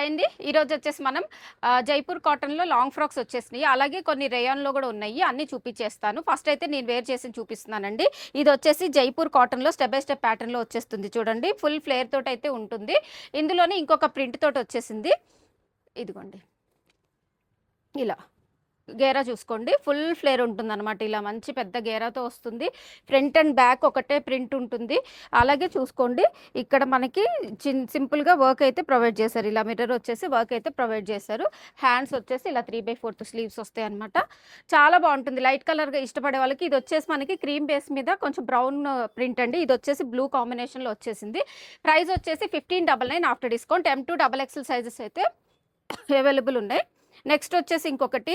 Hi అండి. ఈరోజు వచ్చేసి మనం జైపూర్ కాటన్లో లాంగ్ ఫ్రాక్స్ వచ్చేసినాయి. అలాగే కొన్ని రేయాన్లో కూడా ఉన్నాయి. అన్నీ చూపించేస్తాను. ఫస్ట్ అయితే నేను వేర్ చేసి చూపిస్తున్నానండి. ఇది వచ్చేసి జైపూర్ కాటన్లో స్టెప్ బై స్టెప్ ప్యాటర్న్లో వచ్చేస్తుంది చూడండి. ఫుల్ ఫ్లేర్ తోటి అయితే ఉంటుంది. ఇందులోనే ఇంకొక ప్రింట్ తోటి వచ్చేసింది. ఇదిగోండి ఇలా గేరా చూసుకోండి. ఫుల్ ఫ్లేర్ ఉంటుంది అనమాట. ఇలా మంచి పెద్ద గేరాతో వస్తుంది. ఫ్రంట్ అండ్ బ్యాక్ ఒకటే ప్రింట్ ఉంటుంది. అలాగే చూసుకోండి ఇక్కడ మనకి సింపుల్గా వర్క్ అయితే ప్రొవైడ్ చేశారు. ఇలా మిర్రర్ వచ్చేసి వర్క్ అయితే ప్రొవైడ్ చేశారు. హ్యాండ్స్ వచ్చేసి ఇలా 3/4 స్లీవ్స్ వస్తాయి అనమాట. చాలా బాగుంటుంది. లైట్ కలర్గా ఇష్టపడే వాళ్ళకి ఇది వచ్చేసి మనకి క్రీమ్ బేస్ మీద కొంచెం బ్రౌన్ ప్రింట్ అండి. ఇది వచ్చేసి బ్లూ కాంబినేషన్లో వచ్చేసింది. ప్రైస్ వచ్చేసి 1599 after discount. M2 XXL sizes అయితే అవైలబుల్ ఉన్నాయి. నెక్స్ట్ వచ్చేసి ఇంకొకటి,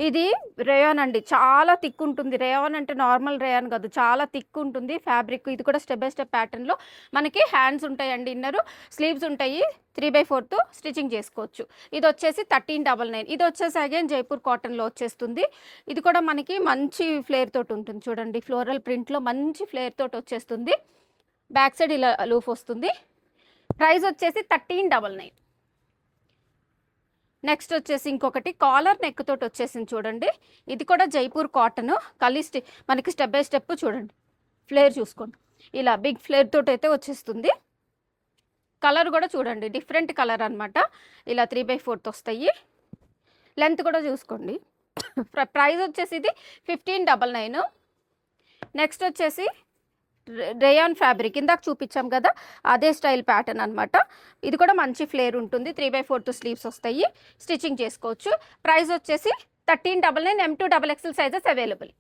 ఇది రేయాన్ అండి. చాలా థిక్ ఉంటుంది. రేయాన్ అంటే నార్మల్ రేయాన్ కాదు, చాలా థిక్ ఉంటుంది ఫ్యాబ్రిక్. ఇది కూడా స్టెప్ బై స్టెప్ ప్యాటర్న్లో మనకి హ్యాండ్స్ ఉంటాయండి, ఇన్నర్ స్లీవ్స్ ఉంటాయి. 3/4 స్టిచ్చింగ్ చేసుకోవచ్చు. ఇది వచ్చేసి 1399. ఇది వచ్చేసి అగైన్ జైపూర్ కాటన్లో వచ్చేస్తుంది. ఇది కూడా మనకి మంచి ఫ్లేర్ తోటి ఉంటుంది చూడండి. ఫ్లోరల్ ప్రింట్లో మంచి ఫ్లేర్ తోటి వచ్చేస్తుంది. బ్యాక్ సైడ్ ఇలా లూఫ్ వస్తుంది. ప్రైస్ వచ్చేసి 1399. నెక్స్ట్ వచ్చేసి ఇంకొకటి కాలర్ నెక్ తోటి వచ్చేసింది చూడండి. ఇది కూడా జైపూర్ కాటన్ మనకి స్టెప్ బై స్టెప్ చూడండి. ఫ్లేర్ చూసుకోండి, ఇలా బిగ్ ఫ్లేర్ తోటి అయితే వచ్చేస్తుంది. కలర్ కూడా చూడండి, డిఫరెంట్ కలర్ అనమాట. ఇలా 3/4 వస్తాయి. లెంత్ కూడా చూసుకోండి. ప్రైస్ వచ్చేసి ఇది 1599. నెక్స్ట్ వచ్చేసి రేయాన్ ఫ్యాబ్రిక్ ఇందాక చూపించాం కదా, అదే స్టైల్ ప్యాటర్న్ అనమాట. ఇది కూడా మంచి ఫ్లేర్ ఉంటుంది. 3/4 స్లీవ్స్ వస్తాయి. స్టిచ్చింగ్ చేసుకోవచ్చు. ప్రైస్ వచ్చేసి 1399. M2 XXL sizes available.